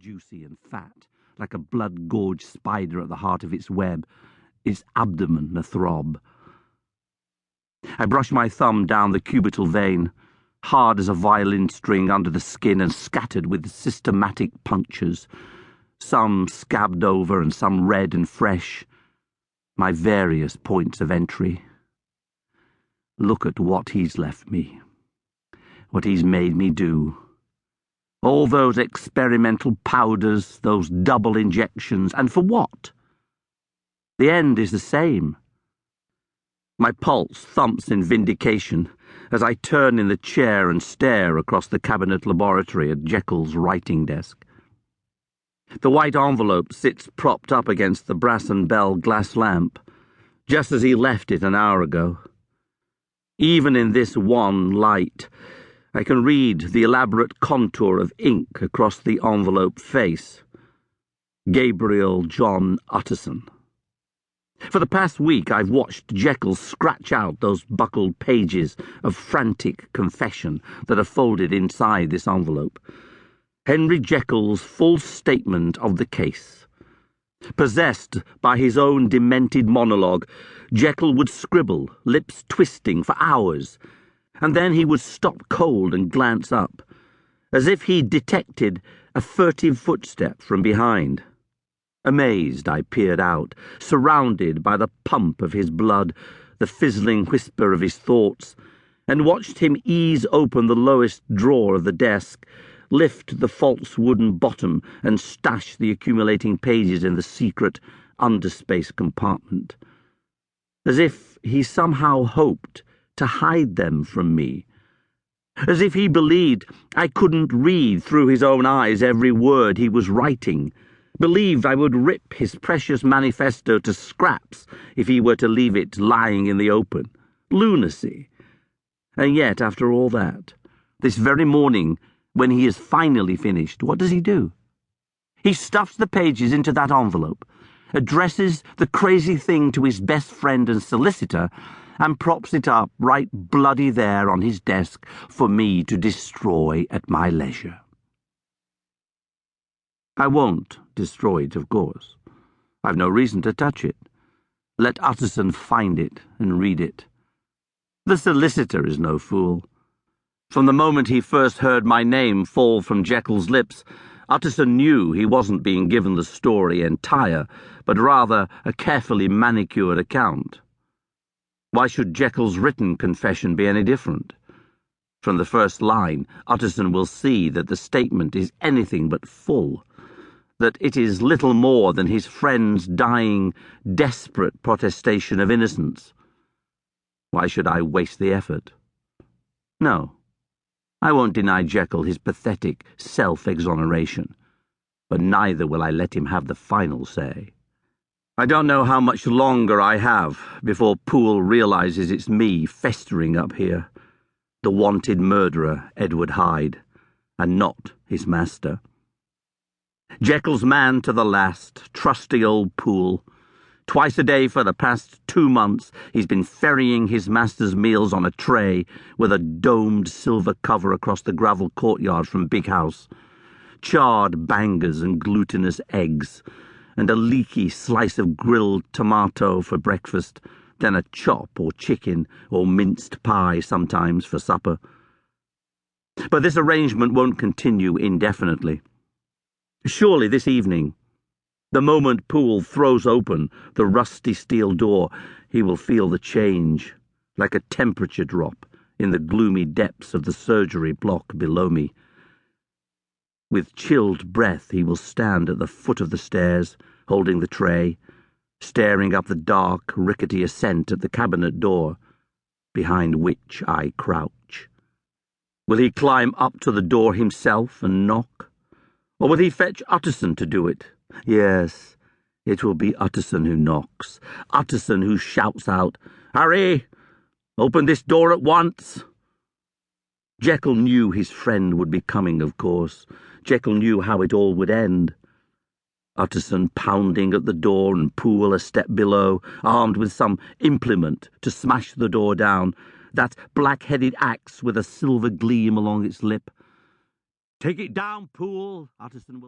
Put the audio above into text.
juicy and fat, like a blood-gorged spider at the heart of its web, its abdomen a-throb. I brushed my thumb down the cubital vein, hard as a violin string under the skin and scattered with systematic punctures, some scabbed over and some red and fresh, my various points of entry. Look at what he's left me, what he's made me do. All those experimental powders, those double injections, and for what? The end is the same. My pulse thumps in vindication as I turn in the chair and stare across the cabinet laboratory at Jekyll's writing desk. The white envelope sits propped up against the brass and bell glass lamp, just as he left it an hour ago. Even in this one light, I can read the elaborate contour of ink across the envelope face. Gabriel John Utterson. For the past week, I've watched Jekyll scratch out those buckled pages of frantic confession that are folded inside this envelope. Henry Jekyll's full statement of the case. Possessed by his own demented monologue, Jekyll would scribble, lips twisting, for hours, and then he would stop cold and glance up, as if he detected a furtive footstep from behind. Amazed, I peered out, surrounded by the pump of his blood, the fizzling whisper of his thoughts, and watched him ease open the lowest drawer of the desk, lift the false wooden bottom, and stash the accumulating pages in the secret underspace compartment, as if he somehow hoped to hide them from me, as if he believed I couldn't read through his own eyes every word he was writing, believed I would rip his precious manifesto to scraps if he were to leave it lying in the open. Lunacy. And yet, after all that, this very morning, when he is finally finished, what does he do? He stuffs the pages into that envelope, addresses the crazy thing to his best friend and solicitor, and props it up right bloody there on his desk for me to destroy at my leisure. I won't destroy it, of course. I've no reason to touch it. Let Utterson find it and read it. The solicitor is no fool. From the moment he first heard my name fall from Jekyll's lips, Utterson knew he wasn't being given the story entire, but rather a carefully manicured account. Why should Jekyll's written confession be any different? From the first line, Utterson will see that the statement is anything but full, that it is little more than his friend's dying, desperate protestation of innocence. Why should I waste the effort? No, I won't deny Jekyll his pathetic self-exoneration, but neither will I let him have the final say. I don't know how much longer I have before Poole realizes it's me festering up here, the wanted murderer, Edward Hyde, and not his master. Jekyll's man to the last, trusty old Poole. Twice a day for the past 2 months he's been ferrying his master's meals on a tray with a domed silver cover across the gravel courtyard from Big House, charred bangers and glutinous eggs, and a leaky slice of grilled tomato for breakfast, then a chop or chicken or minced pie sometimes for supper. But this arrangement won't continue indefinitely. Surely this evening, the moment Poole throws open the rusty steel door, he will feel the change, like a temperature drop in the gloomy depths of the surgery block below me. With chilled breath he will stand at the foot of the stairs, holding the tray, staring up the dark, rickety ascent at the cabinet door, behind which I crouch. Will he climb up to the door himself and knock? Or will he fetch Utterson to do it? Yes, it will be Utterson who knocks, Utterson who shouts out, "Harry, open this door at once!" Jekyll knew his friend would be coming, of course. Jekyll knew how it all would end. Utterson pounding at the door and Poole a step below, armed with some implement to smash the door down, that black-headed axe with a silver gleam along its lip. "Take it down, Poole," Utterson will